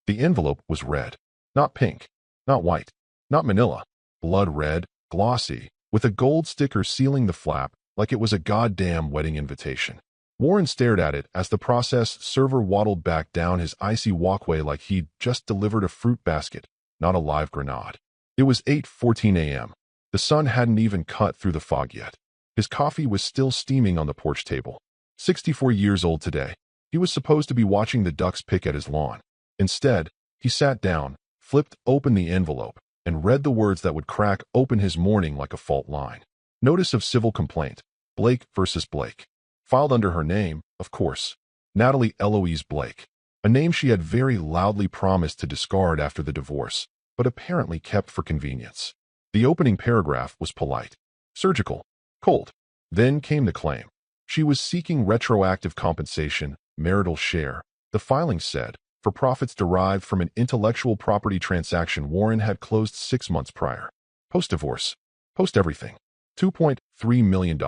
The envelope was red. Not pink. Not white. Not manila. Blood red, glossy, with a gold sticker sealing the flap like it was a goddamn wedding invitation. Warren stared at it as the process server waddled back down his icy walkway like he'd just delivered a fruit basket, not a live grenade. It was 8:14 a.m. The sun hadn't even cut through the fog yet. His coffee was still steaming on the porch table. 64 years old today. He was supposed to be watching the ducks pick at his lawn. Instead, he sat down, flipped open the envelope, and read the words that would crack open his morning like a fault line. Notice of civil complaint. Blake versus Blake. Filed under her name, of course. Natalie Eloise Blake. A name she had very loudly promised to discard after the divorce, but apparently kept for convenience. The opening paragraph was polite. Surgical. Cold. Then came the claim. She was seeking retroactive compensation, marital share. The filing said, for profits derived from an intellectual property transaction Warren had closed 6 months prior. Post-divorce. Post-everything. $2.3 million.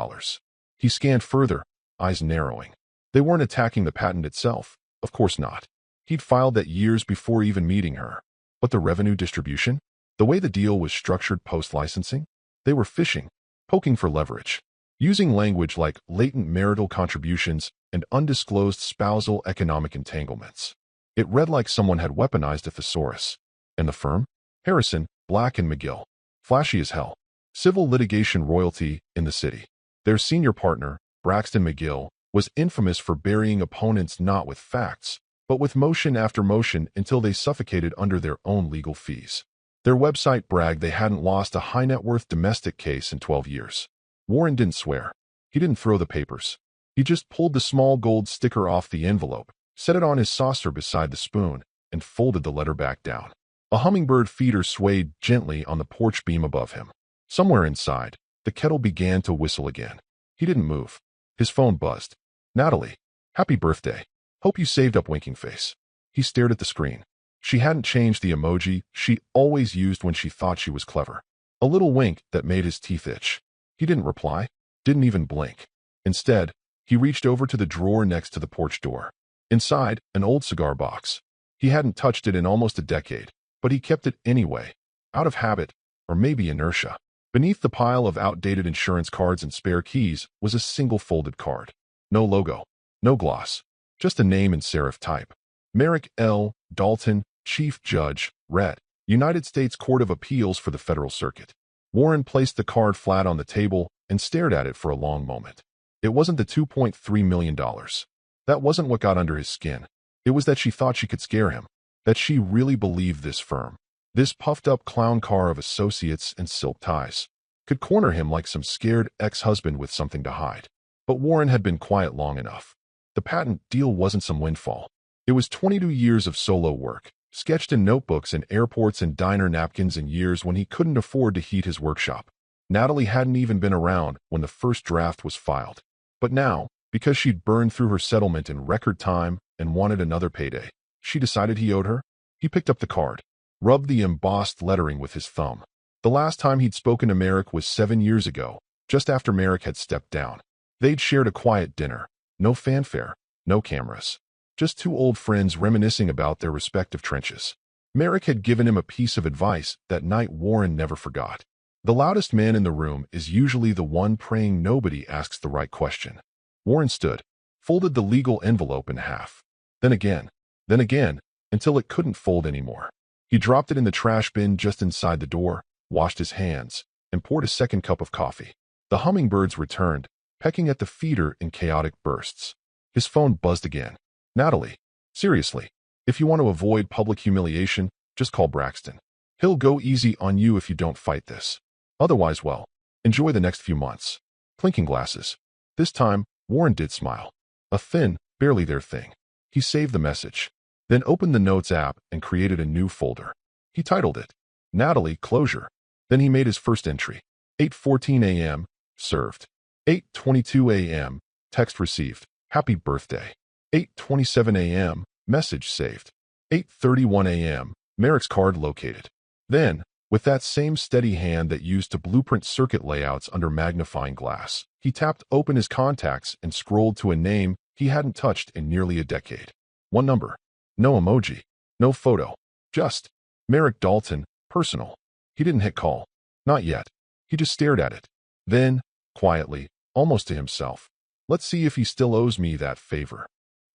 He scanned further, eyes narrowing. They weren't attacking the patent itself. Of course not. He'd filed that years before even meeting her. But the revenue distribution? The way the deal was structured post-licensing? They were fishing, poking for leverage. Using language like latent marital contributions and undisclosed spousal economic entanglements. It read like someone had weaponized a thesaurus. And the firm? Harrison, Black & McGill. Flashy as hell. Civil litigation royalty in the city. Their senior partner, Braxton McGill, was infamous for burying opponents not with facts, but with motion after motion until they suffocated under their own legal fees. Their website bragged they hadn't lost a high-net-worth domestic case in 12 years. Warren didn't swear. He didn't throw the papers. He just pulled the small gold sticker off the envelope, set it on his saucer beside the spoon, and folded the letter back down. A hummingbird feeder swayed gently on the porch beam above him. Somewhere inside, the kettle began to whistle again. He didn't move. His phone buzzed. Natalie, happy birthday. Hope you saved up winking face. He stared at the screen. She hadn't changed the emoji she always used when she thought she was clever. A little wink that made his teeth itch. He didn't reply, didn't even blink. Instead, he reached over to the drawer next to the porch door. Inside, an old cigar box. He hadn't touched it in almost a decade, but he kept it anyway, out of habit, or maybe inertia. Beneath the pile of outdated insurance cards and spare keys was a single folded card. No logo, no gloss, just a name in serif type. Merrick L. Dalton, Chief Judge, Red, United States Court of Appeals for the Federal Circuit. Warren placed the card flat on the table and stared at it for a long moment. It wasn't the $2.3 million. That wasn't what got under his skin. It was that she thought she could scare him, that she really believed this firm, this puffed-up clown car of associates and silk ties, could corner him like some scared ex-husband with something to hide. But Warren had been quiet long enough. The patent deal wasn't some windfall. It was 22 years of solo work, sketched in notebooks in airports and diner napkins in years when he couldn't afford to heat his workshop. Natalie hadn't even been around when the first draft was filed. But now, because she'd burned through her settlement in record time and wanted another payday, she decided he owed her. He picked up the card, rubbed the embossed lettering with his thumb. The last time he'd spoken to Merrick was 7 years ago, just after Merrick had stepped down. They'd shared a quiet dinner. No fanfare, no cameras. Just two old friends reminiscing about their respective trenches. Merrick had given him a piece of advice that night Warren never forgot. The loudest man in the room is usually the one praying nobody asks the right question. Warren stood, folded the legal envelope in half. Then again, until it couldn't fold anymore. He dropped it in the trash bin just inside the door, washed his hands, and poured a second cup of coffee. The hummingbirds returned, pecking at the feeder in chaotic bursts. His phone buzzed again. Natalie, seriously, if you want to avoid public humiliation, just call Braxton. He'll go easy on you if you don't fight this. Otherwise, well, enjoy the next few months. Clinking glasses. This time, Warren did smile. A thin, barely there thing. He saved the message, then opened the Notes app and created a new folder. He titled it, Natalie Closure. Then he made his first entry. 8:14 a.m., served. 8:22 a.m., text received, happy birthday. 8:27 a.m., message saved. 8:31 a.m., Merrick's card located. Then, with that same steady hand that used to blueprint circuit layouts under magnifying glass, he tapped open his contacts and scrolled to a name he hadn't touched in nearly a decade. One number. No emoji. No photo. Just Merrick Dalton, personal. He didn't hit call. Not yet. He just stared at it. Then, quietly, almost to himself, let's see if he still owes me that favor.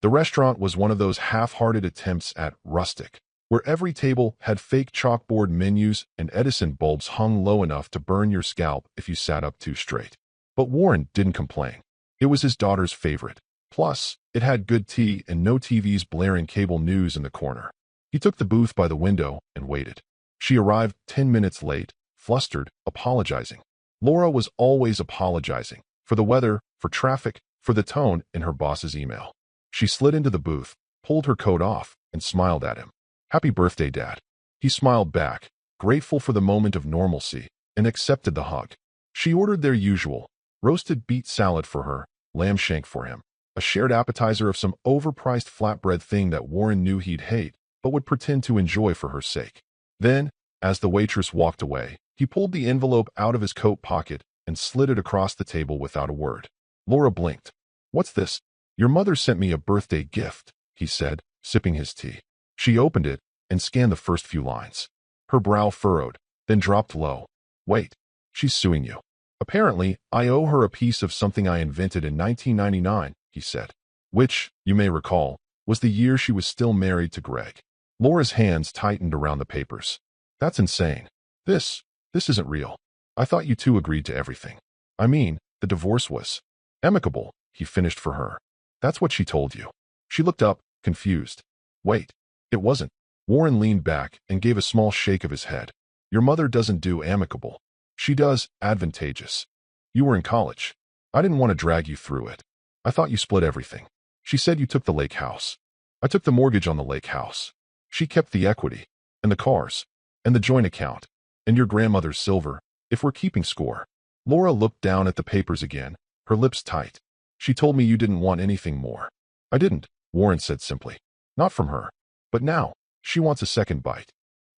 The restaurant was one of those half-hearted attempts at rustic, where every table had fake chalkboard menus and Edison bulbs hung low enough to burn your scalp if you sat up too straight. But Warren didn't complain. It was his daughter's favorite. Plus, it had good tea and no TVs blaring cable news in the corner. He took the booth by the window and waited. She arrived 10 minutes late, flustered, apologizing. Laura was always apologizing. For the weather, for traffic, for the tone in her boss's email. She slid into the booth, pulled her coat off, and smiled at him. "Happy birthday, Dad." He smiled back, grateful for the moment of normalcy, and accepted the hug. She ordered their usual, roasted beet salad for her, lamb shank for him, a shared appetizer of some overpriced flatbread thing that Warren knew he'd hate, but would pretend to enjoy for her sake. Then, as the waitress walked away, he pulled the envelope out of his coat pocket and slid it across the table without a word. Laura blinked. "What's this?" "Your mother sent me a birthday gift," he said, sipping his tea. She opened it and scanned the first few lines. Her brow furrowed, then dropped low. "Wait, she's suing you." "Apparently, I owe her a piece of something I invented in 1999, he said. Which, you may recall, was the year she was still married to Greg. Laura's hands tightened around the papers. "That's insane. This isn't real. I thought you two agreed to everything. I mean, the divorce was amicable," he finished for her. "That's what she told you." She looked up, confused. "Wait, it wasn't." Warren leaned back and gave a small shake of his head. "Your mother doesn't do amicable. She does advantageous. You were in college. I didn't want to drag you through it. I thought you split everything. She said you took the lake house. I took the mortgage on the lake house. She kept the equity, and the cars, and the joint account, and your grandmother's silver, if we're keeping score." Laura looked down at the papers again, her lips tight. "She told me you didn't want anything more." "I didn't," Warren said simply. "Not from her. But now, she wants a second bite."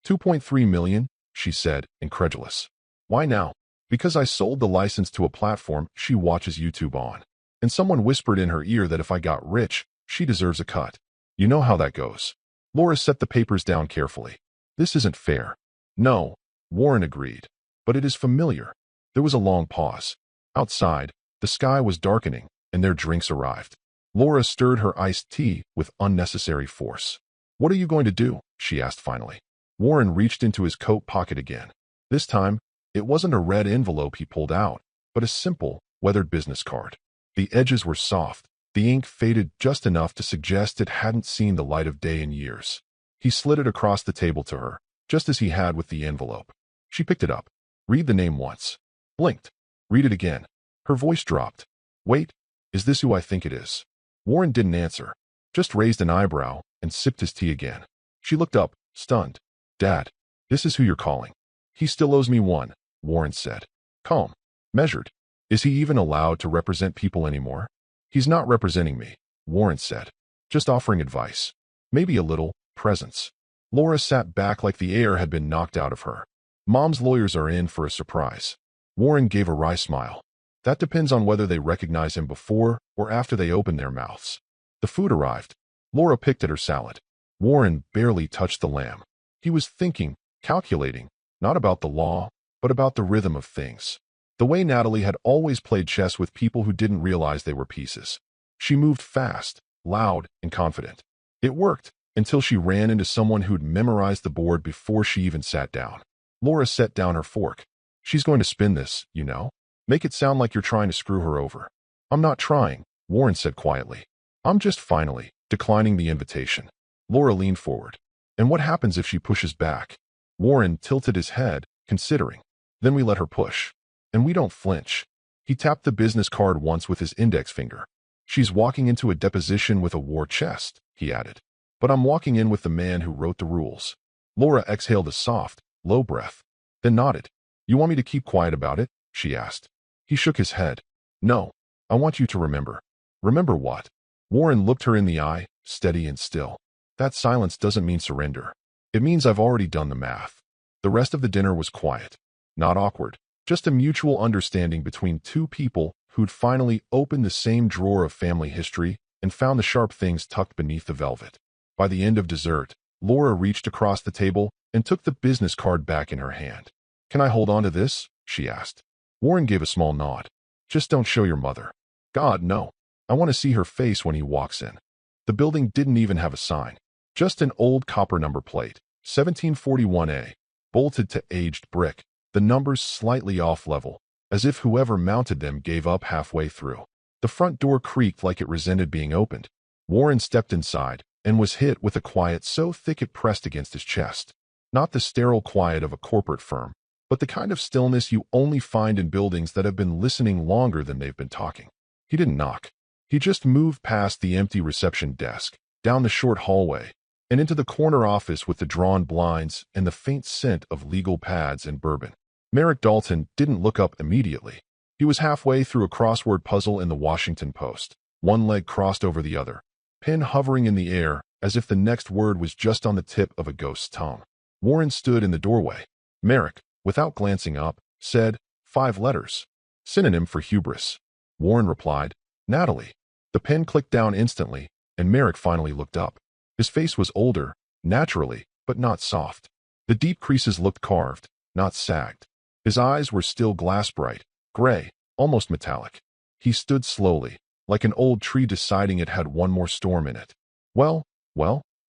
$2.3 million, she said, incredulous. "Why now?" "Because I sold the license to a platform she watches YouTube on. And someone whispered in her ear that if I got rich, she deserves a cut. You know how that goes." Laura set the papers down carefully. "This isn't fair." "No," Warren agreed. "But it is familiar." There was a long pause. Outside, the sky was darkening, and their drinks arrived. Laura stirred her iced tea with unnecessary force. "What are you going to do?" she asked finally. Warren reached into his coat pocket again. This time, it wasn't a red envelope he pulled out, but a simple, weathered business card. The edges were soft, the ink faded just enough to suggest it hadn't seen the light of day in years. He slid it across the table to her, just as he had with the envelope. She picked it up. "Read the name once." Blinked. "Read it again." Her voice dropped. "Wait, is this who I think it is?" Warren didn't answer, just raised an eyebrow and sipped his tea again. She looked up, stunned. "Dad, this is who you're calling." "He still owes me one," Warren said. Calm. Measured. "Is he even allowed to represent people anymore?" "He's not representing me," Warren said. "Just offering advice. Maybe a little presence." Laura sat back like the air had been knocked out of her. "Mom's lawyers are in for a surprise." Warren gave a wry smile. "That depends on whether they recognize him before or after they open their mouths." The food arrived. Laura picked at her salad. Warren barely touched the lamb. He was thinking, calculating, not about the law, but about the rhythm of things. The way Natalie had always played chess with people who didn't realize they were pieces. She moved fast, loud, and confident. It worked, until she ran into someone who'd memorized the board before she even sat down. Laura set down her fork. "She's going to spin this, you know. Make it sound like you're trying to screw her over." "I'm not trying," Warren said quietly. "I'm just finally declining the invitation." Laura leaned forward. "And what happens if she pushes back?" Warren tilted his head, considering. "Then we let her push. And we don't flinch." He tapped the business card once with his index finger. "She's walking into a deposition with a war chest," he added. "But I'm walking in with the man who wrote the rules." Laura exhaled a soft, low breath, then nodded. "You want me to keep quiet about it?" she asked. He shook his head. "No, I want you to remember." "Remember what?" Warren looked her in the eye, steady and still. "That silence doesn't mean surrender. It means I've already done the math." The rest of the dinner was quiet. Not awkward. Just a mutual understanding between two people who'd finally opened the same drawer of family history and found the sharp things tucked beneath the velvet. By the end of dessert, Laura reached across the table and took the business card back in her hand. "Can I hold on to this?" she asked. Warren gave a small nod. "Just don't show your mother." "God, no. I want to see her face when he walks in." The building didn't even have a sign. Just an old copper number plate, 1741A, bolted to aged brick, the numbers slightly off level, as if whoever mounted them gave up halfway through. The front door creaked like it resented being opened. Warren stepped inside and was hit with a quiet so thick it pressed against his chest. Not the sterile quiet of a corporate firm, but the kind of stillness you only find in buildings that have been listening longer than they've been talking. He didn't knock. He just moved past the empty reception desk, down the short hallway, and into the corner office with the drawn blinds and the faint scent of legal pads and bourbon. Merrick Dalton didn't look up immediately. He was halfway through a crossword puzzle in the Washington Post, one leg crossed over the other, pen hovering in the air as if the next word was just on the tip of a ghost's tongue. Warren stood in the doorway. Merrick, without glancing up, said, 5 letters. Synonym for hubris. Warren replied, Natalie. The pen clicked down instantly, and Merrick finally looked up. His face was older, naturally, but not soft. The deep creases looked carved, not sagged. His eyes were still glass-bright, gray, almost metallic. He stood slowly, like an old tree deciding it had one more storm in it. Well,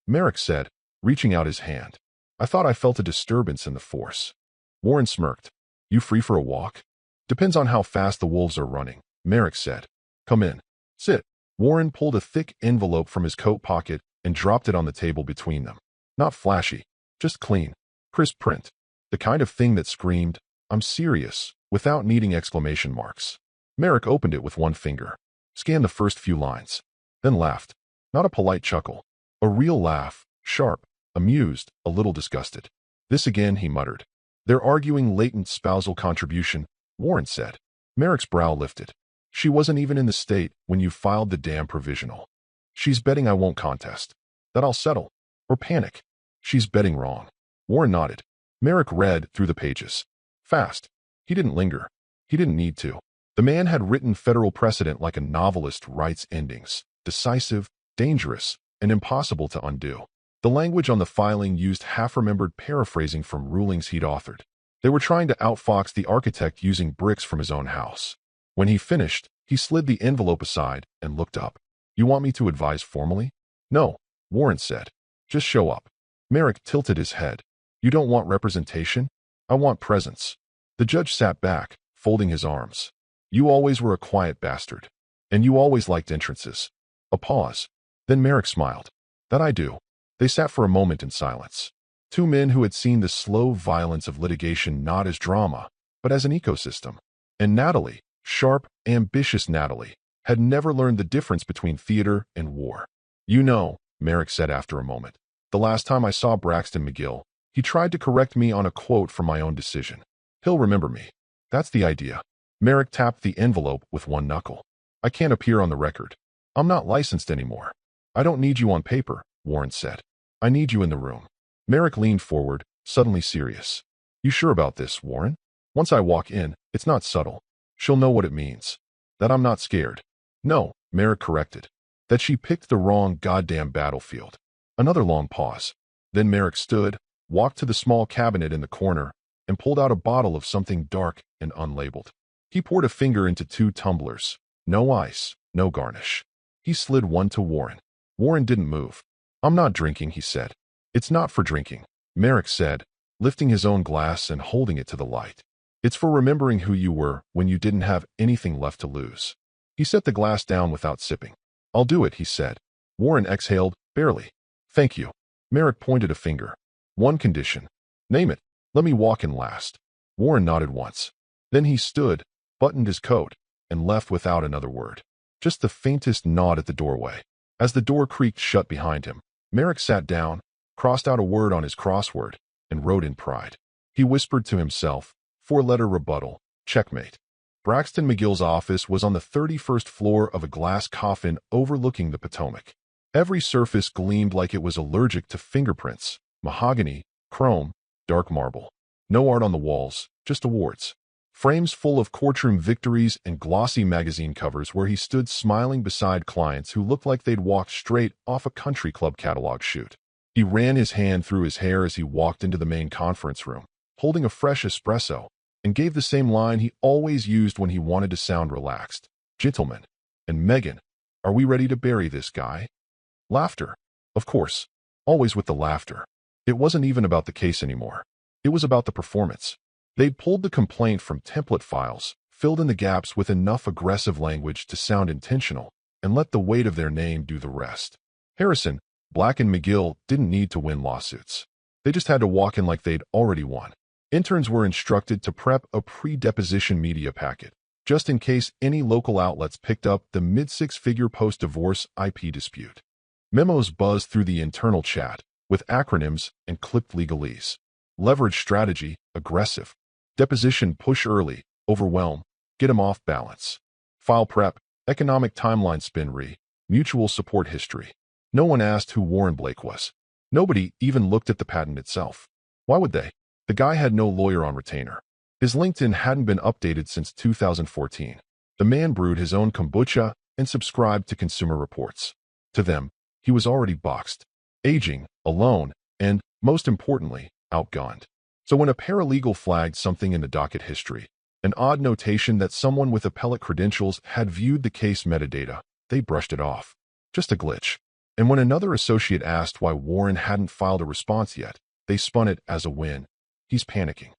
Merrick said, reaching out his hand. I thought I felt a disturbance in the force. Warren smirked. You free for a walk? Depends on how fast the wolves are running, Merrick said. Come in. Sit. Warren pulled a thick envelope from his coat pocket and dropped it on the table between them. Not flashy, just clean, crisp print. The kind of thing that screamed, I'm serious, without needing exclamation marks. Merrick opened it with one finger, scanned the first few lines, then laughed. Not a polite chuckle. A real laugh, sharp, amused, a little disgusted. This again, he muttered. They're arguing latent spousal contribution, Warren said. Merrick's brow lifted. She wasn't even in the state when you filed the damn provisional. She's betting I won't contest, that I'll settle, or panic. She's betting wrong. Warren nodded. Merrick read through the pages. Fast. He didn't linger. He didn't need to. The man had written federal precedent like a novelist writes endings, decisive, dangerous, and impossible to undo. The language on the filing used half-remembered paraphrasing from rulings he'd authored. They were trying to outfox the architect using bricks from his own house. When he finished, he slid the envelope aside and looked up. You want me to advise formally? No, Warren said. Just show up. Merrick tilted his head. You don't want representation? I want presence. The judge sat back, folding his arms. You always were a quiet bastard. And you always liked entrances. A pause. Then Merrick smiled. That I do. They sat for a moment in silence. Two men who had seen the slow violence of litigation not as drama, but as an ecosystem. And Natalie, sharp, ambitious Natalie, had never learned the difference between theater and war. You know, Merrick said after a moment, the last time I saw Braxton McGill, he tried to correct me on a quote from my own decision. He'll remember me. That's the idea. Merrick tapped the envelope with one knuckle. I can't appear on the record. I'm not licensed anymore. I don't need you on paper, Warren said. I need you in the room. Merrick leaned forward, suddenly serious. You sure about this, Warren? Once I walk in, it's not subtle. She'll know what it means. That I'm not scared. No, Merrick corrected. That she picked the wrong goddamn battlefield. Another long pause. Then Merrick stood, walked to the small cabinet in the corner, and pulled out a bottle of something dark and unlabeled. He poured a finger into 2 tumblers. No ice, no garnish. He slid one to Warren. Warren didn't move. I'm not drinking, he said. It's not for drinking, Merrick said, lifting his own glass and holding it to the light. It's for remembering who you were when you didn't have anything left to lose. He set the glass down without sipping. I'll do it, he said. Warren exhaled, barely. Thank you. Merrick pointed a finger. One condition. Name it. Let me walk in last. Warren nodded once. Then he stood, buttoned his coat, and left without another word. Just the faintest nod at the doorway. As the door creaked shut behind him, Merrick sat down, crossed out a word on his crossword, and wrote in pride. He whispered to himself, 4-letter rebuttal, checkmate. Braxton McGill's office was on the 31st floor of a glass coffin overlooking the Potomac. Every surface gleamed like it was allergic to fingerprints, mahogany, chrome, dark marble. No art on the walls, just awards. Frames full of courtroom victories and glossy magazine covers where he stood smiling beside clients who looked like they'd walked straight off a country club catalog shoot. He ran his hand through his hair as he walked into the main conference room, holding a fresh espresso, and gave the same line he always used when he wanted to sound relaxed. "Gentlemen and Megan, are we ready to bury this guy?" Laughter. Of course. Always with the laughter. It wasn't even about the case anymore. It was about the performance. They'd pulled the complaint from template files, filled in the gaps with enough aggressive language to sound intentional, and let the weight of their name do the rest. Harrison, Black, and McGill didn't need to win lawsuits. They just had to walk in like they'd already won. Interns were instructed to prep a pre-deposition media packet, just in case any local outlets picked up the mid-six-figure post-divorce IP dispute. Memos buzzed through the internal chat, with acronyms and clipped legalese. Leverage strategy, aggressive. Deposition, push early, overwhelm, get 'em off balance. File prep, economic timeline, spin re, mutual support history. No one asked who Warren Blake was. Nobody even looked at the patent itself. Why would they? The guy had no lawyer on retainer. His LinkedIn hadn't been updated since 2014. The man brewed his own kombucha and subscribed to Consumer Reports. To them, he was already boxed, aging, alone, and, most importantly, outgunned. So when a paralegal flagged something in the docket history, an odd notation that someone with appellate credentials had viewed the case metadata, they brushed it off. Just a glitch. And when another associate asked why Warren hadn't filed a response yet, they spun it as a win. He's panicking.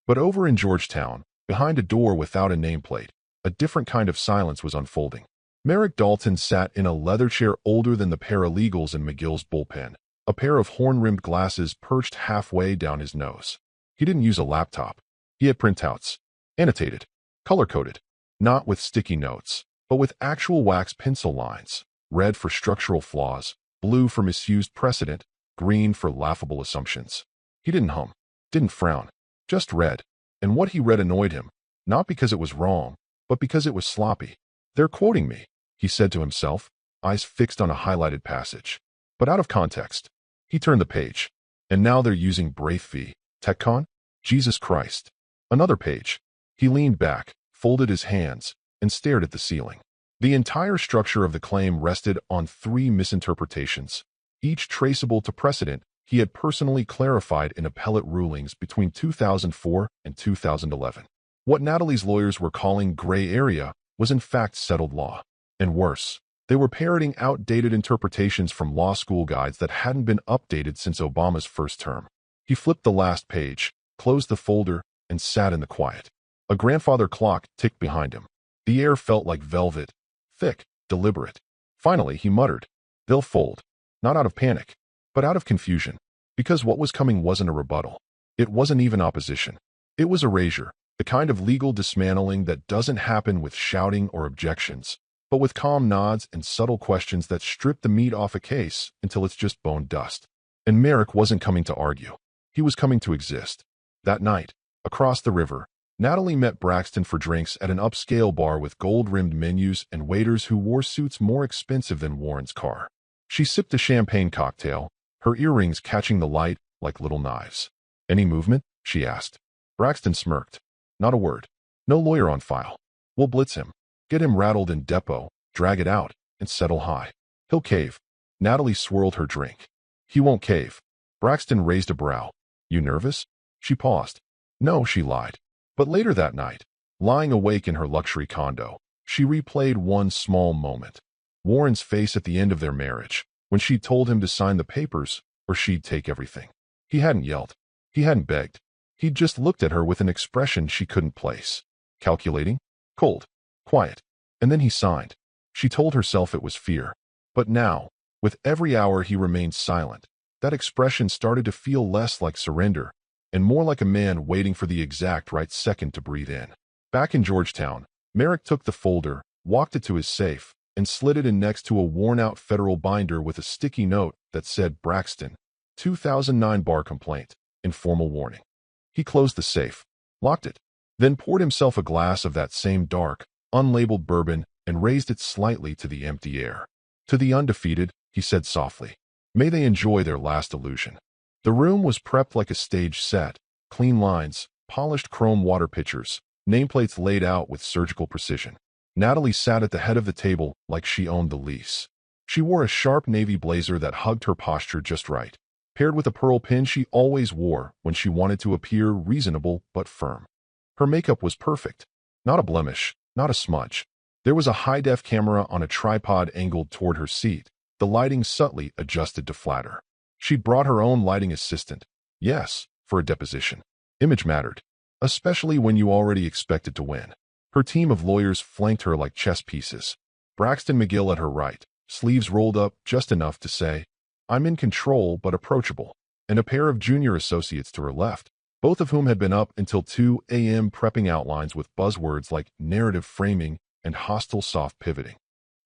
But over in Georgetown, behind a door without a nameplate, a different kind of silence was unfolding. Merrick Dalton sat in a leather chair older than the paralegals in McGill's bullpen, a pair of horn-rimmed glasses perched halfway down his nose. He didn't use a laptop. He had printouts, annotated, color-coded, not with sticky notes, but with actual wax pencil lines, red for structural flaws, blue for misused precedent, green for laughable assumptions. He didn't hum, didn't frown, just read. And what he read annoyed him, not because it was wrong, but because it was sloppy. "They're quoting me," he said to himself, eyes fixed on a highlighted passage. But out of context. He turned the page. And now they're using Braithv, TechCon? Jesus Christ. Another page. He leaned back, folded his hands, and stared at the ceiling. The entire structure of the claim rested on 3 misinterpretations, each traceable to precedent he had personally clarified in appellate rulings between 2004 and 2011. What Natalie's lawyers were calling gray area was in fact settled law. And worse, they were parroting outdated interpretations from law school guides that hadn't been updated since Obama's first term. He flipped the last page, closed the folder, and sat in the quiet. A grandfather clock ticked behind him. The air felt like velvet, thick, deliberate. Finally, he muttered, "They'll fold." Not out of panic, but out of confusion. Because what was coming wasn't a rebuttal. It wasn't even opposition. It was erasure, the kind of legal dismantling that doesn't happen with shouting or objections, but with calm nods and subtle questions that strip the meat off a case until it's just bone dust. And Merrick wasn't coming to argue. He was coming to exist. That night, across the river, Natalie met Braxton for drinks at an upscale bar with gold-rimmed menus and waiters who wore suits more expensive than Warren's car. She sipped a champagne cocktail, her earrings catching the light like little knives. "Any movement?" she asked. Braxton smirked. "Not a word. No lawyer on file. We'll blitz him. Get him rattled in depot, drag it out, and settle high. He'll cave." Natalie swirled her drink. "He won't cave." Braxton raised a brow. "You nervous?" She paused. "No," she lied. But later that night, lying awake in her luxury condo, she replayed one small moment. Warren's face at the end of their marriage, when she told him to sign the papers or she'd take everything. He hadn't yelled. He hadn't begged. He'd just looked at her with an expression she couldn't place. Calculating, cold, quiet. And then he signed. She told herself it was fear. But now, with every hour he remained silent, that expression started to feel less like surrender and more like a man waiting for the exact right second to breathe in. Back in Georgetown, Merrick took the folder, walked it to his safe, and slid it in next to a worn-out federal binder with a sticky note that said Braxton, 2009 bar complaint, informal warning. He closed the safe, locked it, then poured himself a glass of that same dark, unlabeled bourbon and raised it slightly to the empty air. "To the undefeated," he said softly. "May they enjoy their last illusion." The room was prepped like a stage set, clean lines, polished chrome water pitchers, nameplates laid out with surgical precision. Natalie sat at the head of the table like she owned the lease. She wore a sharp navy blazer that hugged her posture just right, paired with a pearl pin she always wore when she wanted to appear reasonable but firm. Her makeup was perfect. Not a blemish, not a smudge. There was a high-def camera on a tripod angled toward her seat, the lighting subtly adjusted to flatter. She'd brought her own lighting assistant. Yes, for a deposition. Image mattered, especially when you already expected to win. Her team of lawyers flanked her like chess pieces. Braxton McGill at her right, sleeves rolled up just enough to say, "I'm in control but approachable," and a pair of junior associates to her left, both of whom had been up until 2 a.m. prepping outlines with buzzwords like narrative framing and hostile soft pivoting.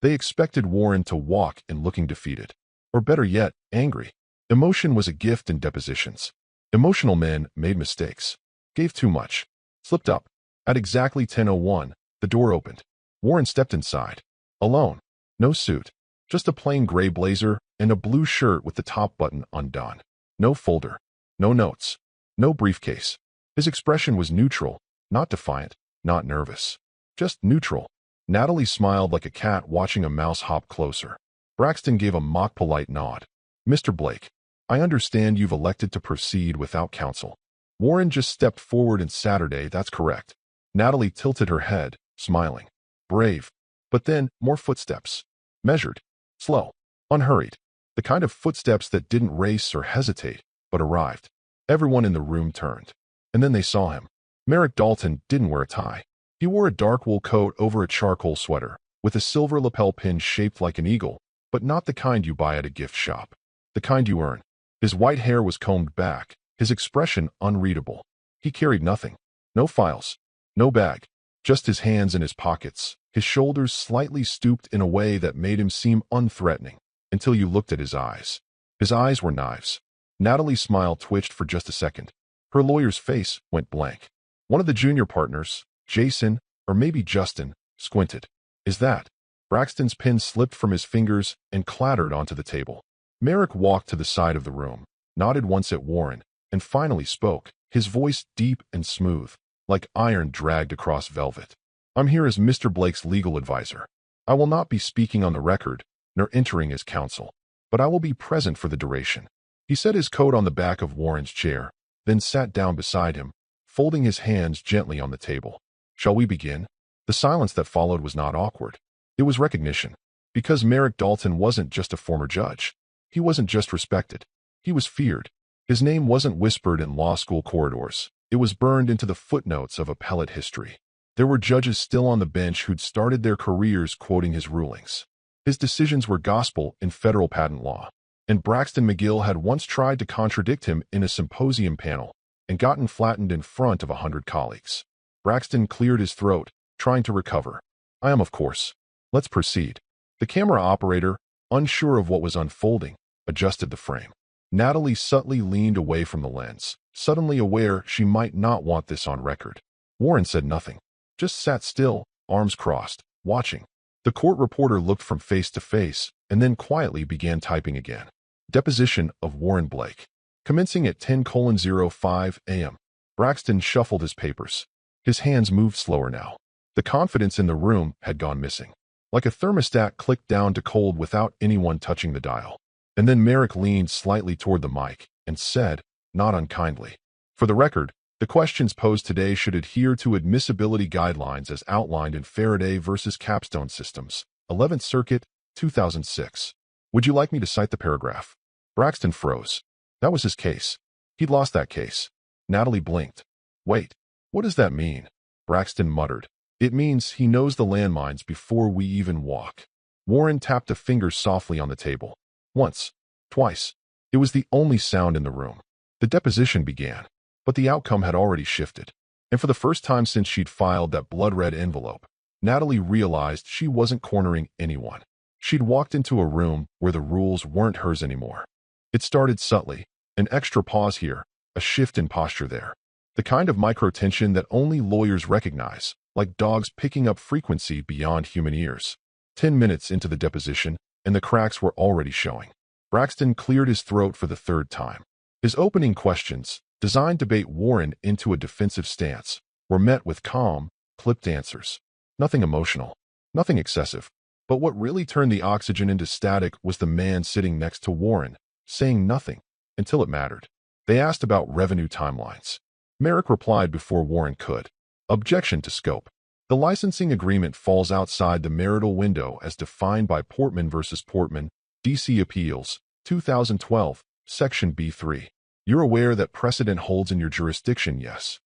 They expected Warren to walk in looking defeated, or better yet, angry. Emotion was a gift in depositions. Emotional men made mistakes, gave too much, slipped up. At exactly 10:01, the door opened. Warren stepped inside. Alone. No suit. Just a plain gray blazer and a blue shirt with the top button undone. No folder. No notes. No briefcase. His expression was neutral, not defiant, not nervous. Just neutral. Natalie smiled like a cat watching a mouse hop closer. Braxton gave a mock polite nod. "Mr. Blake, I understand you've elected to proceed without counsel." Warren just stepped forward and Saturday, that's correct. Natalie tilted her head, smiling. Brave. But then, more footsteps. Measured. Slow. Unhurried. The kind of footsteps that didn't race or hesitate, but arrived. Everyone in the room turned. And then they saw him. Merrick Dalton didn't wear a tie. He wore a dark wool coat over a charcoal sweater, with a silver lapel pin shaped like an eagle, but not the kind you buy at a gift shop. The kind you earn. His white hair was combed back, his expression unreadable. He carried nothing. No files. No bag. Just his hands in his pockets, his shoulders slightly stooped in a way that made him seem unthreatening, until you looked at his eyes. His eyes were knives. Natalie's smile twitched for just a second. Her lawyer's face went blank. One of the junior partners, Jason, or maybe Justin, squinted. "Is that?" Braxton's pen slipped from his fingers and clattered onto the table. Merrick walked to the side of the room, nodded once at Warren, and finally spoke, his voice deep and smooth, like iron dragged across velvet. "I'm here as Mr. Blake's legal advisor. I will not be speaking on the record, nor entering as counsel, but I will be present for the duration." He set his coat on the back of Warren's chair, then sat down beside him, folding his hands gently on the table. "Shall we begin?" The silence that followed was not awkward. It was recognition. Because Merrick Dalton wasn't just a former judge. He wasn't just respected. He was feared. His name wasn't whispered in law school corridors. It was burned into the footnotes of appellate history. There were judges still on the bench who'd started their careers quoting his rulings. His decisions were gospel in federal patent law. And Braxton McGill had once tried to contradict him in a symposium panel and gotten flattened in front of 100 colleagues. Braxton cleared his throat, trying to recover. "I am, of course. Let's proceed." The camera operator, unsure of what was unfolding, adjusted the frame. Natalie subtly leaned away from the lens, suddenly aware she might not want this on record. Warren said nothing, just sat still, arms crossed, watching. The court reporter looked from face to face and then quietly began typing again. Deposition of Warren Blake. Commencing at 10:05 a.m. Braxton shuffled his papers. His hands moved slower now. The confidence in the room had gone missing. Like a thermostat clicked down to cold without anyone touching the dial. And then Merrick leaned slightly toward the mic and said, not unkindly, "For the record, the questions posed today should adhere to admissibility guidelines as outlined in Faraday v. Capstone Systems, 11th Circuit, 2006. Would you like me to cite the paragraph?" Braxton froze. That was his case. He'd lost that case. Natalie blinked. "Wait, what does that mean?" Braxton muttered. "It means he knows the landmines before we even walk." Warren tapped a finger softly on the table. Once. Twice. It was the only sound in the room. The deposition began. But the outcome had already shifted. And for the first time since she'd filed that blood-red envelope, Natalie realized she wasn't cornering anyone. She'd walked into a room where the rules weren't hers anymore. It started subtly. An extra pause here, a shift in posture there. The kind of micro-tension that only lawyers recognize, like dogs picking up frequency beyond human ears. 10 minutes into the deposition, and the cracks were already showing. Braxton cleared his throat for the third time. His opening questions, designed to bait Warren into a defensive stance, were met with calm, clipped answers. Nothing emotional, nothing excessive. But what really turned the oxygen into static was the man sitting next to Warren, saying nothing, until it mattered. They asked about revenue timelines. Merrick replied before Warren could. Objection to scope. The licensing agreement falls outside the marital window as defined by Portman v. Portman, D.C. Appeals, 2012, Section B3. You're aware that precedent holds in your jurisdiction, yes?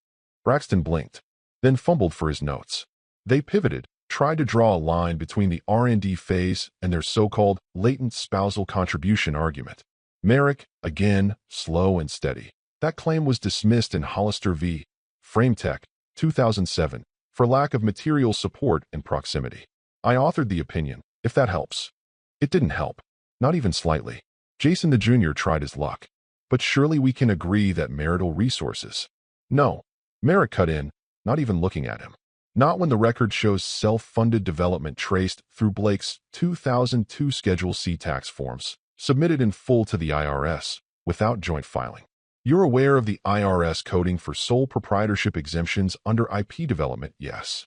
Braxton blinked, then fumbled for his notes. They pivoted, tried to draw a line between the R&D phase and their so-called latent spousal contribution argument. Merrick, again, slow and steady. That claim was dismissed in Hollister v. Frametech, 2007, for lack of material support and proximity. I authored the opinion, if that helps. It didn't help. Not even slightly. Jason the Jr. tried his luck. But surely we can agree that marital resources. No. Merrick cut in, not even looking at him. Not when the record shows self-funded development traced through Blake's 2002 Schedule C tax forms, submitted in full to the IRS, without joint filing. You're aware of the IRS coding for sole proprietorship exemptions under IP development, yes?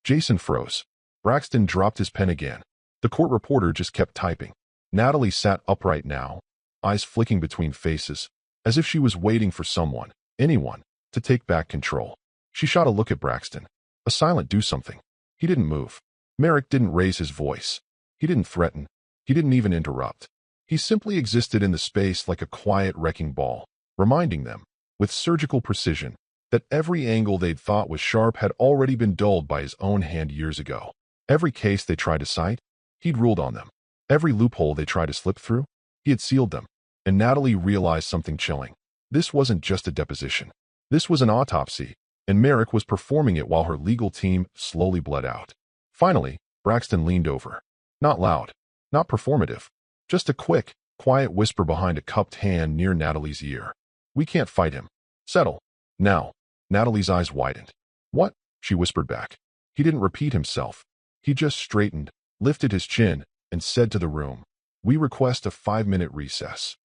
Jason froze. Braxton dropped his pen again. The court reporter just kept typing. Natalie sat upright now, eyes flicking between faces, as if she was waiting for someone, anyone, to take back control. She shot a look at Braxton. A silent do something. He didn't move. Merrick didn't raise his voice. He didn't threaten. He didn't even interrupt. He simply existed in the space like a quiet wrecking ball, reminding them, with surgical precision, that every angle they'd thought was sharp had already been dulled by his own hand years ago. Every case they tried to cite, he'd ruled on them. Every loophole they tried to slip through, he had sealed them. And Natalie realized something chilling. This wasn't just a deposition. This was an autopsy, and Merrick was performing it while her legal team slowly bled out. Finally, Braxton leaned over. Not loud, not performative, just a quick, quiet whisper behind a cupped hand near Natalie's ear. We can't fight him. Settle. Now. Natalie's eyes widened. What? She whispered back. He didn't repeat himself. He just straightened, lifted his chin, and said to the room, we request a 5-minute recess.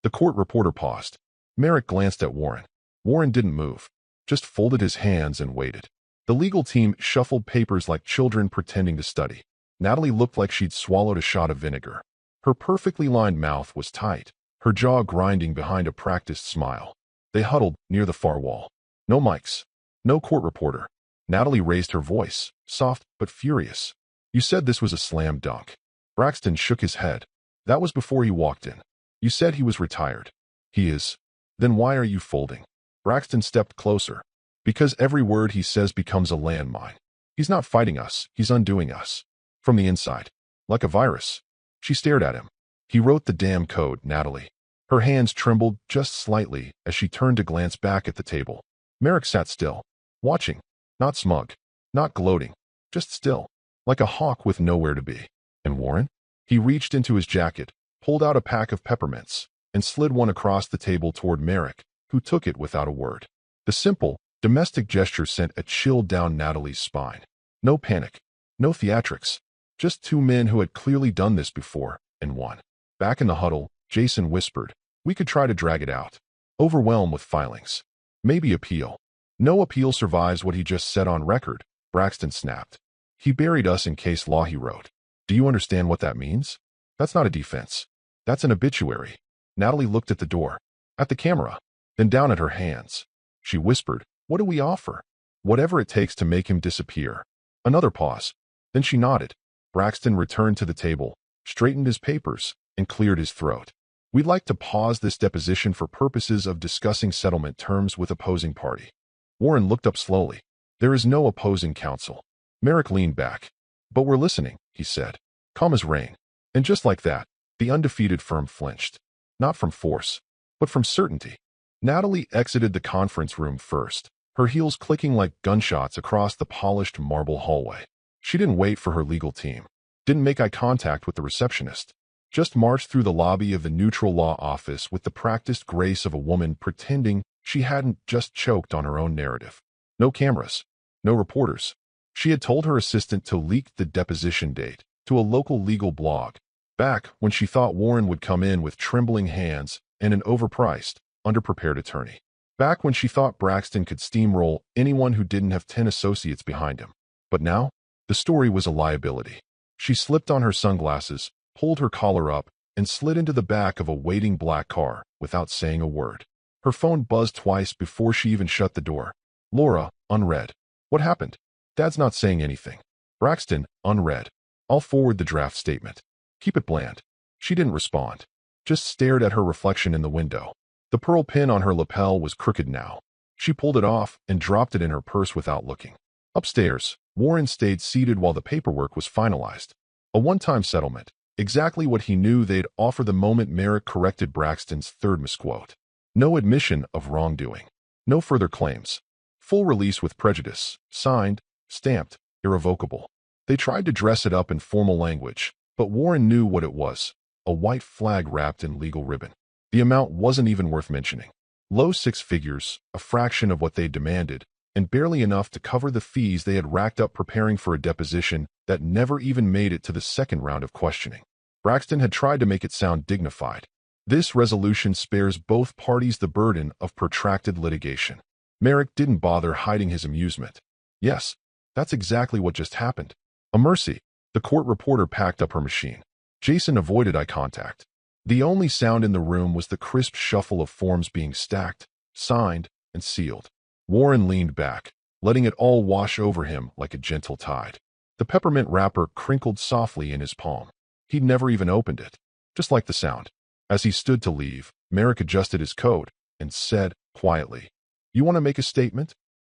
The court reporter paused. Merrick glanced at Warren. Warren didn't move, just folded his hands and waited. The legal team shuffled papers like children pretending to study. Natalie looked like she'd swallowed a shot of vinegar. Her perfectly lined mouth was tight, her jaw grinding behind a practiced smile. They huddled near the far wall. No mics. No court reporter. Natalie raised her voice, soft but furious. You said this was a slam dunk. Braxton shook his head. That was before he walked in. You said he was retired. He is. Then why are you folding? Braxton stepped closer. Because every word he says becomes a landmine. He's not fighting us, he's undoing us. From the inside. Like a virus. She stared at him. He wrote the damn code, Natalie. Her hands trembled just slightly as she turned to glance back at the table. Merrick sat still, watching. Not smug. Not gloating. Just still. Like a hawk with nowhere to be. And Warren? He reached into his jacket, pulled out a pack of peppermints, and slid one across the table toward Merrick, who took it without a word. The simple, domestic gesture sent a chill down Natalie's spine. No panic. No theatrics. Just two men who had clearly done this before, and won. Back in the huddle, Jason whispered, we could try to drag it out. Overwhelm with filings. Maybe appeal. No appeal survives what he just said on record, Braxton snapped. He buried us in case law, he wrote. Do you understand what that means? That's not a defense. That's an obituary. Natalie looked at the door, at the camera, then down at her hands. She whispered, what do we offer? Whatever it takes to make him disappear. Another pause. Then she nodded. Braxton returned to the table, straightened his papers, and cleared his throat. We'd like to pause this deposition for purposes of discussing settlement terms with opposing party. Warren looked up slowly. There is no opposing counsel. Merrick leaned back. But we're listening, he said. Calm as rain. And just like that, the undefeated firm flinched. Not from force, but from certainty. Natalie exited the conference room first, her heels clicking like gunshots across the polished marble hallway. She didn't wait for her legal team. Didn't make eye contact with the receptionist. Just marched through the lobby of the neutral law office with the practiced grace of a woman pretending she hadn't just choked on her own narrative. No cameras. No reporters. She had told her assistant to leak the deposition date to a local legal blog, back when she thought Warren would come in with trembling hands and an overpriced, underprepared attorney. Back when she thought Braxton could steamroll anyone who didn't have 10 associates behind him. But now, the story was a liability. She slipped on her sunglasses, pulled her collar up, and slid into the back of a waiting black car without saying a word. Her phone buzzed twice before she even shut the door. Laura, unread. What happened? Dad's not saying anything. Braxton, unread. I'll forward the draft statement. Keep it bland. She didn't respond. Just stared at her reflection in the window. The pearl pin on her lapel was crooked now. She pulled it off and dropped it in her purse without looking. Upstairs, Warren stayed seated while the paperwork was finalized. A one-time settlement. Exactly what he knew they'd offer the moment Merrick corrected Braxton's third misquote. No admission of wrongdoing. No further claims. Full release with prejudice. Signed, stamped, irrevocable. They tried to dress it up in formal language, but Warren knew what it was. A white flag wrapped in legal ribbon. The amount wasn't even worth mentioning. Low six figures, a fraction of what they demanded, and barely enough to cover the fees they had racked up preparing for a deposition that never even made it to the second round of questioning. Braxton had tried to make it sound dignified. This resolution spares both parties the burden of protracted litigation. Merrick didn't bother hiding his amusement. Yes, that's exactly what just happened. A mercy. The court reporter packed up her machine. Jason avoided eye contact. The only sound in the room was the crisp shuffle of forms being stacked, signed, and sealed. Warren leaned back, letting it all wash over him like a gentle tide. The peppermint wrapper crinkled softly in his palm. He'd never even opened it, just like the sound. As he stood to leave, Merrick adjusted his coat and said, quietly, "You want to make a statement?"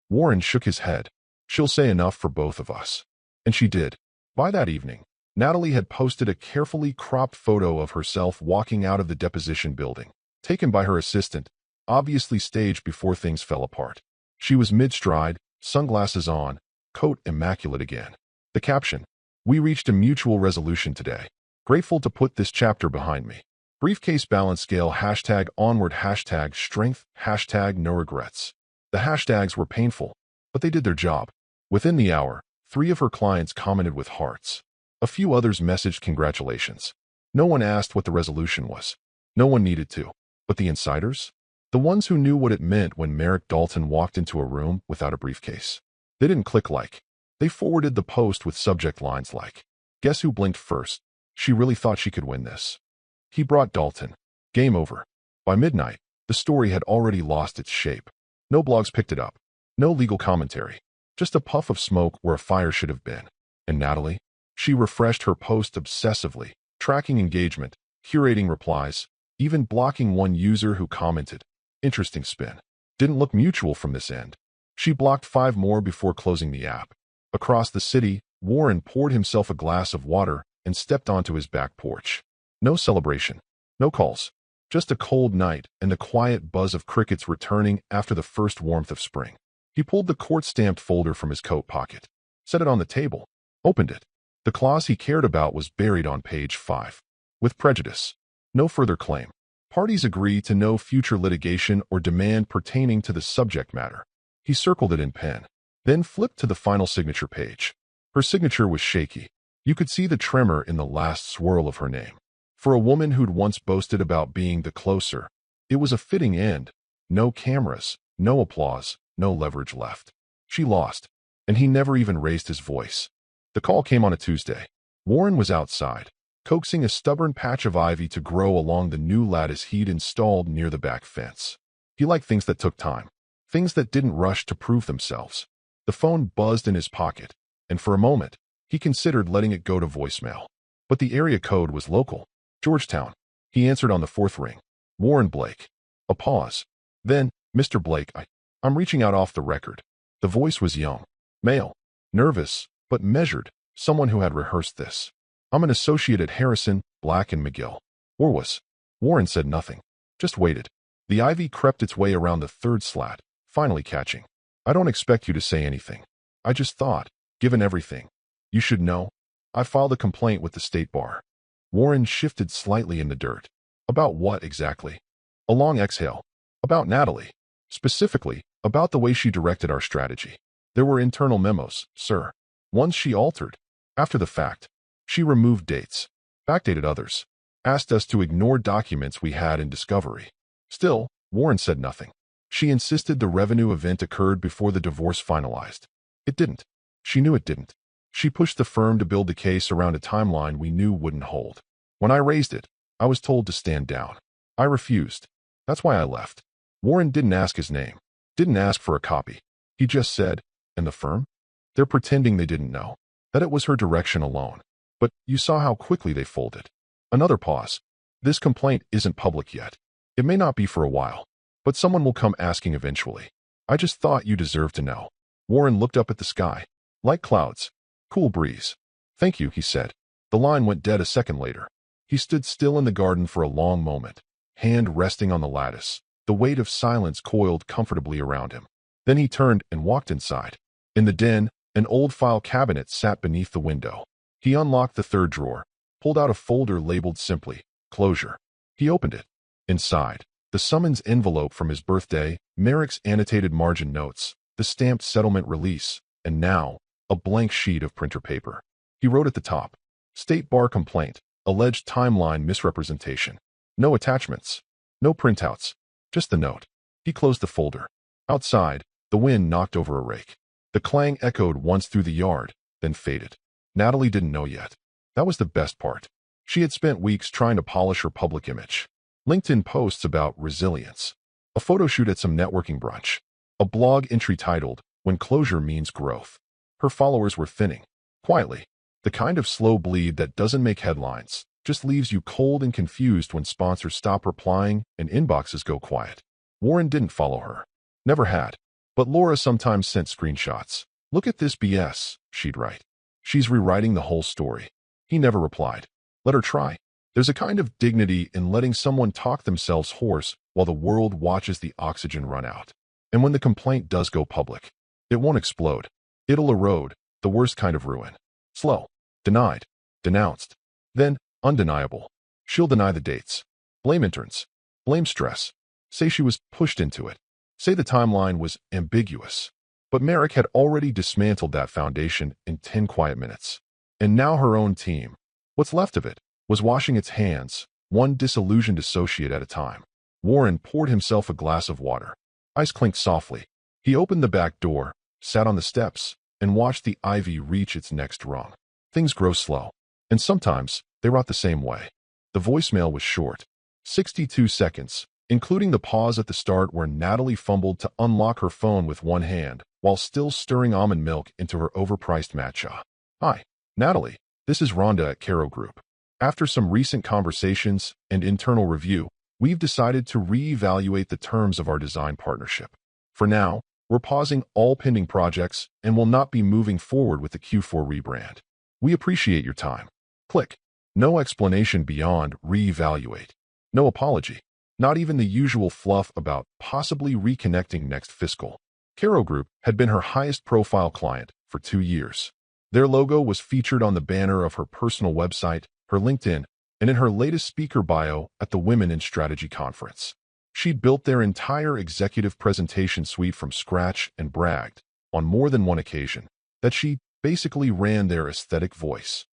Warren shook his head. "She'll say enough for both of us." And she did. By that evening, Natalie had posted a carefully cropped photo of herself walking out of the deposition building, taken by her assistant, obviously staged before things fell apart. She was mid-stride, sunglasses on, coat immaculate again. The caption, "We reached a mutual resolution today. Grateful to put this chapter behind me. Briefcase balance scale hashtag onward hashtag strength hashtag no regrets." The hashtags were painful, but they did their job. Within the hour, 3 of her clients commented with hearts. A few others messaged congratulations. No one asked what the resolution was. No one needed to. But the insiders? The ones who knew what it meant when Merrick Dalton walked into a room without a briefcase. They didn't click like. They forwarded the post with subject lines like, "Guess who blinked first? She really thought she could win this." He brought Dalton. Game over. By midnight, the story had already lost its shape. No blogs picked it up. No legal commentary. Just a puff of smoke where a fire should have been. And Natalie? She refreshed her post obsessively, tracking engagement, curating replies, even blocking one user who commented, "Interesting spin. Didn't look mutual from this end." She blocked 5 more before closing the app. Across the city, Warren poured himself a glass of water and stepped onto his back porch. No celebration. No calls. Just a cold night and the quiet buzz of crickets returning after the first warmth of spring. He pulled the court-stamped folder from his coat pocket, set it on the table, opened it. The clause he cared about was buried on page 5. With prejudice. No further claim. Parties agree to no future litigation or demand pertaining to the subject matter. He circled it in pen, then flipped to the final signature page. Her signature was shaky. You could see the tremor in the last swirl of her name. For a woman who'd once boasted about being the closer, it was a fitting end. No cameras, no applause, no leverage left. She lost, and he never even raised his voice. The call came on a Tuesday. Warren was outside, coaxing a stubborn patch of ivy to grow along the new lattice he'd installed near the back fence. He liked things that took time, things that didn't rush to prove themselves. The phone buzzed in his pocket, and for a moment, he considered letting it go to voicemail. But the area code was local. Georgetown. He answered on the 4th ring. Warren Blake. A pause. Then, "Mr. Blake, I'm reaching out off the record." The voice was young, male, nervous, but measured, someone who had rehearsed this. "I'm an associate at Harrison, Black & McGill." Or was. Warren said nothing, just waited. The ivy crept its way around the 3rd slat, finally catching. "I don't expect you to say anything. I just thought, given everything, you should know. I filed a complaint with the state bar." Warren shifted slightly in the dirt. About what exactly? A long exhale. About Natalie. Specifically, about the way she directed our strategy. "There were internal memos, sir. Ones she altered. After the fact. She removed dates. Backdated others. Asked us to ignore documents we had in discovery." Still, Warren said nothing. She insisted the revenue event occurred before the divorce finalized. It didn't. She knew it didn't. She pushed the firm to build the case around a timeline we knew wouldn't hold. "When I raised it, I was told to stand down. I refused. That's why I left. Warren didn't ask his name. Didn't ask for a copy. He just said, and the firm? They're pretending they didn't know. That it was her direction alone. But you saw how quickly they folded. Another pause. This complaint isn't public yet. It may not be for a while. But someone will come asking eventually. I just thought you deserved to know. Warren looked up at the sky. Light clouds. Cool breeze. Thank you, he said. The line went dead a second later. He stood still in the garden for a long moment, hand resting on the lattice. The weight of silence coiled comfortably around him. Then he turned and walked inside. In the den, an old file cabinet sat beneath the window. He unlocked the third drawer, pulled out a folder labeled simply, Closure. He opened it. Inside, the summons envelope from his birthday, Merrick's annotated margin notes, the stamped settlement release, and now, a blank sheet of printer paper. He wrote at the top, State Bar Complaint, Alleged Timeline Misrepresentation. No attachments. No printouts. Just the note. He closed the folder. Outside, the wind knocked over a rake. The clang echoed once through the yard, then faded. Natalie didn't know yet. That was the best part. She had spent weeks trying to polish her public image. LinkedIn posts about resilience. A photo shoot at some networking brunch. A blog entry titled, When Closure Means Growth. Her followers were thinning. Quietly. The kind of slow bleed that doesn't make headlines, just leaves you cold and confused when sponsors stop replying and inboxes go quiet. Warren didn't follow her. Never had. But Laura sometimes sent screenshots. Look at this BS, she'd write. She's rewriting the whole story. He never replied. Let her try. There's a kind of dignity in letting someone talk themselves hoarse while the world watches the oxygen run out. And when the complaint does go public, it won't explode. It'll erode, the worst kind of ruin. Slow. Denied. Denounced. Then, undeniable. She'll deny the dates. Blame interns. Blame stress. Say she was pushed into it. Say the timeline was ambiguous. But Merrick had already dismantled that foundation in 10 quiet minutes. And now her own team, what's left of it, was washing its hands, one disillusioned associate at a time. Warren poured himself a glass of water. Ice clinked softly. He opened the back door, sat on the steps, and watched the ivy reach its next rung. Things grow slow. And sometimes, they rot the same way. The voicemail was short. 62 seconds, including the pause at the start where Natalie fumbled to unlock her phone with one hand, while still stirring almond milk into her overpriced matcha. Hi, Natalie. This is Rhonda at Caro Group. After some recent conversations and internal review, we've decided to reevaluate the terms of our design partnership. For now, we're pausing all pending projects and will not be moving forward with the Q4 rebrand. We appreciate your time. Click. No explanation beyond reevaluate. No apology. Not even the usual fluff about possibly reconnecting next fiscal. Caro Group had been her highest profile client for 2 years. Their logo was featured on the banner of her personal website, her LinkedIn, and in her latest speaker bio at the Women in Strategy conference. She'd built their entire executive presentation suite from scratch and bragged, on more than one occasion, that she basically ran their aesthetic voice.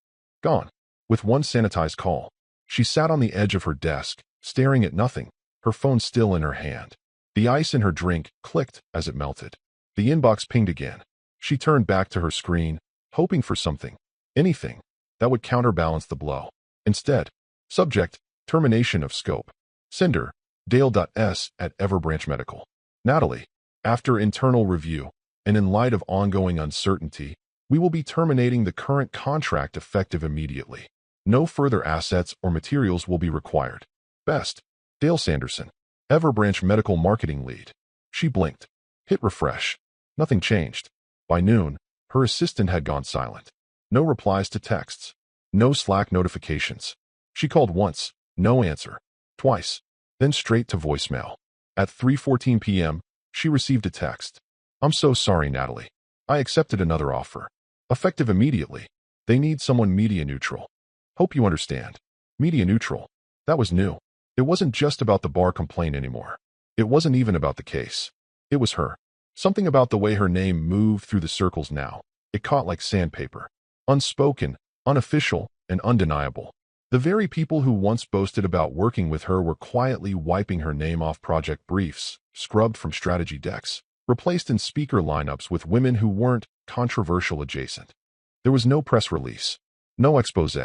Gone. With one sanitized call, she sat on the edge of her desk, staring at nothing, her phone still in her hand. The ice in her drink clicked as it melted. The inbox pinged again. She turned back to her screen, hoping for something, anything, that would counterbalance the blow. Instead, subject, termination of scope. Sender, Dale.S. at Everbranch Medical. Natalie, after internal review, and in light of ongoing uncertainty, we will be terminating the current contract effective immediately. No further assets or materials will be required. Best, Dale Sanderson, Everbranch Medical Marketing Lead. She blinked. Hit refresh. Nothing changed. By noon, her assistant had gone silent. No replies to texts. No Slack notifications. She called once. No answer. Twice. Then straight to voicemail. At 3:14 p.m., she received a text. I'm so sorry, Natalie. I accepted another offer. Effective immediately. They need someone media neutral. Hope you understand. Media neutral. That was new. It wasn't just about the bar complaint anymore. It wasn't even about the case. It was her. Something about the way her name moved through the circles now. It caught like sandpaper. Unspoken, unofficial, and undeniable. The very people who once boasted about working with her were quietly wiping her name off project briefs, scrubbed from strategy decks, replaced in speaker lineups with women who weren't controversial adjacent. There was no press release. No expose.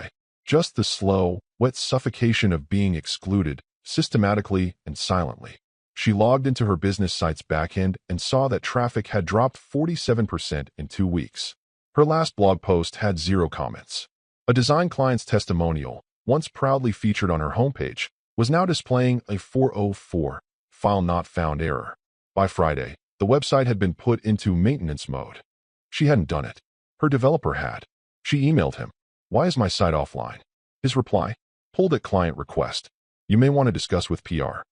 Just the slow, wet suffocation of being excluded, systematically and silently. She logged into her business site's backend and saw that traffic had dropped 47% in 2 weeks. Her last blog post had 0 comments. A design client's testimonial, once proudly featured on her homepage, was now displaying a 404 file not found error. By Friday, the website had been put into maintenance mode. She hadn't done it. Her developer had. She emailed him. "Why is my site offline?" His reply, "Pulled at client request. You may want to discuss with PR."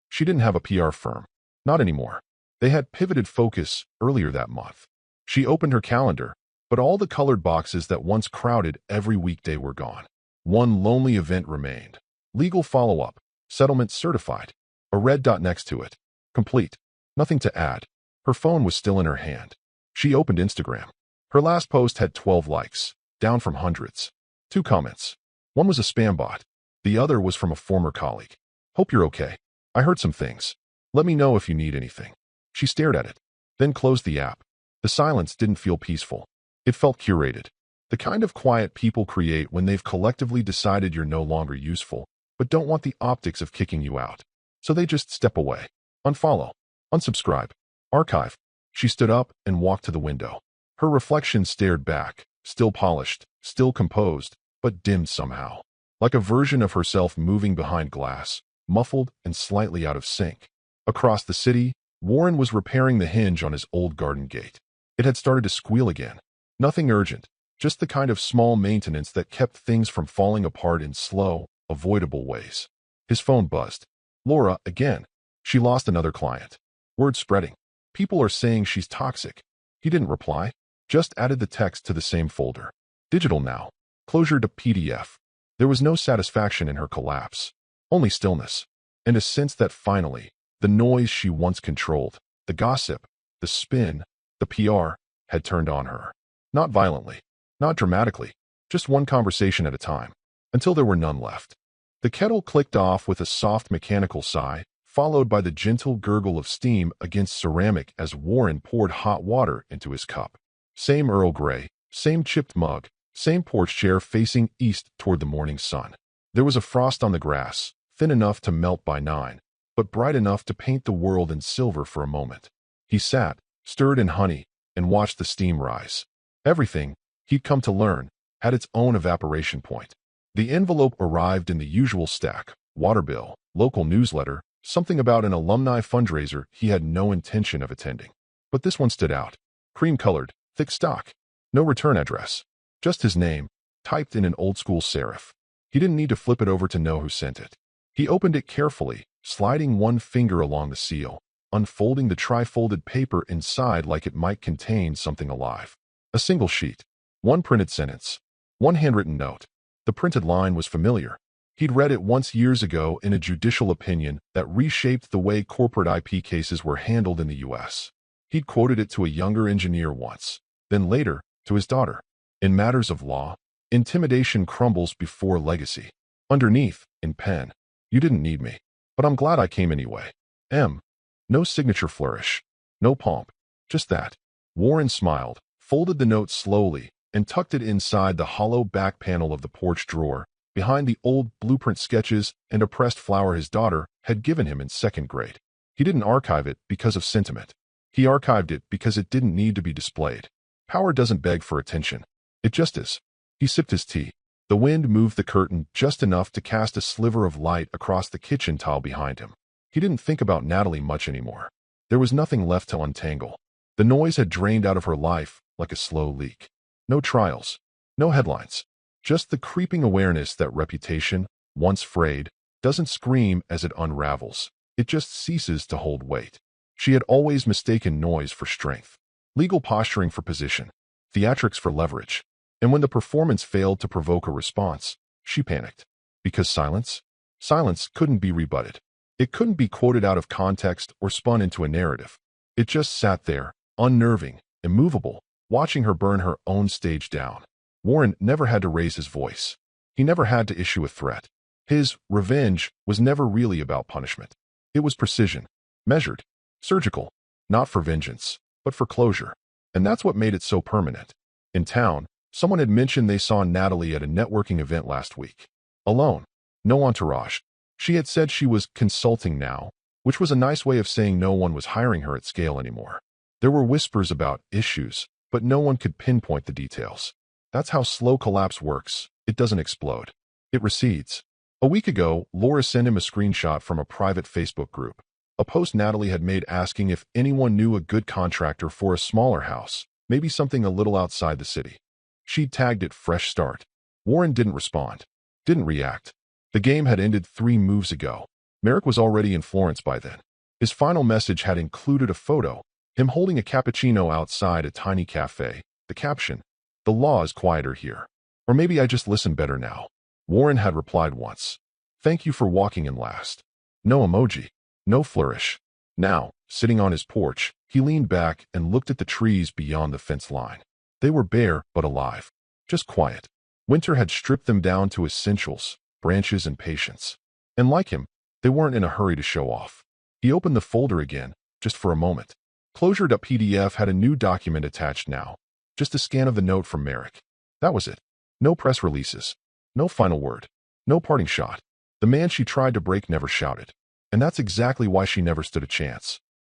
She didn't have a PR firm. Not anymore. They had pivoted focus earlier that month. She opened her calendar, but all the colored boxes that once crowded every weekday were gone. One lonely event remained. Legal follow-up. Settlement certified. A red dot next to it. Complete. Nothing to add. Her phone was still in her hand. She opened Instagram. Her last post had 12 likes, down from hundreds. 2 comments. One was a spam bot. The other was from a former colleague. "Hope you're okay. I heard some things. Let me know if you need anything." She stared at it, then closed the app. The silence didn't feel peaceful. It felt curated. The kind of quiet people create when they've collectively decided you're no longer useful, but don't want the optics of kicking you out. So they just step away. Unfollow. Unsubscribe. Archive. She stood up and walked to the window. Her reflection stared back, still polished, still composed, but dimmed somehow. Like a version of herself moving behind glass, muffled and slightly out of sync. Across the city, Warren was repairing the hinge on his old garden gate. It had started to squeal again. Nothing urgent, just the kind of small maintenance that kept things from falling apart in slow, avoidable ways. His phone buzzed. Laura, again. She lost another client. Word spreading. People are saying she's toxic. He didn't reply, just added the text to the same folder. Digital now. Closure to PDF. There was no satisfaction in her collapse. Only stillness. And a sense that finally, the noise she once controlled, the gossip, the spin, the PR, had turned on her. Not violently, not dramatically, just one conversation at a time, until there were none left. The kettle clicked off with a soft mechanical sigh, followed by the gentle gurgle of steam against ceramic as Warren poured hot water into his cup. Same Earl Grey, same chipped mug, same porch chair facing east toward the morning sun. There was a frost on the grass, thin enough to melt by 9, but bright enough to paint the world in silver for a moment. He sat, stirred in honey, and watched the steam rise. Everything, he'd come to learn, had its own evaporation point. The envelope arrived in the usual stack: water bill, local newsletter, something about an alumni fundraiser he had no intention of attending. But this one stood out. Cream-colored, thick stock. No return address. Just his name, typed in an old-school serif. He didn't need to flip it over to know who sent it. He opened it carefully, sliding one finger along the seal, unfolding the tri-folded paper inside like it might contain something alive. A single sheet. One printed sentence. One handwritten note. The printed line was familiar. He'd read it once years ago in a judicial opinion that reshaped the way corporate IP cases were handled in the U.S. He'd quoted it to a younger engineer once, then later, to his daughter. In matters of law, intimidation crumbles before legacy. Underneath, in pen, "You didn't need me, but I'm glad I came anyway. M." No signature flourish. No pomp. Just that. Warren smiled, folded the note slowly, and tucked it inside the hollow back panel of the porch drawer, behind the old blueprint sketches and a pressed flower his daughter had given him in 2nd grade. He didn't archive it because of sentiment. He archived it because it didn't need to be displayed. Power doesn't beg for attention. It just is. He sipped his tea. The wind moved the curtain just enough to cast a sliver of light across the kitchen tile behind him. He didn't think about Natalie much anymore. There was nothing left to untangle. The noise had drained out of her life like a slow leak. No trials. No headlines. Just the creeping awareness that reputation, once frayed, doesn't scream as it unravels. It just ceases to hold weight. She had always mistaken noise for strength. Legal posturing for position. Theatrics for leverage. And when the performance failed to provoke a response, she panicked. Because silence? Silence couldn't be rebutted. It couldn't be quoted out of context or spun into a narrative. It just sat there, unnerving, immovable, watching her burn her own stage down. Warren never had to raise his voice. He never had to issue a threat. His revenge was never really about punishment. It was precision, measured, surgical, not for vengeance, but for closure. And that's what made it so permanent. In town, Someone had mentioned they saw Natalie at a networking event last week. Alone. No entourage. She had said she was consulting now, which was a nice way of saying no one was hiring her at scale anymore. There were whispers about issues, but no one could pinpoint the details. That's how slow collapse works. It doesn't explode. It recedes. A week ago, Laura sent him a screenshot from a private Facebook group. A post Natalie had made asking if anyone knew a good contractor for a smaller house, maybe something a little outside the city. She'd tagged it Fresh Start. Warren didn't respond. Didn't react. The game had ended 3 moves ago. Merrick was already in Florence by then. His final message had included a photo, him holding a cappuccino outside a tiny cafe. The caption, "The law is quieter here. Or maybe I just listen better now." Warren had replied once. "Thank you for walking in last." No emoji. No flourish. Now, sitting on his porch, he leaned back and looked at the trees beyond the fence line. They were bare but alive. Just quiet. Winter had stripped them down to essentials, branches and patience. And like him, they weren't in a hurry to show off. He opened the folder again, just for a moment. Closure.pdf had a new document attached now. Just a scan of the note from Merrick. That was it. No press releases. No final word. No parting shot. The man she tried to break never shouted. And that's exactly why she never stood a chance.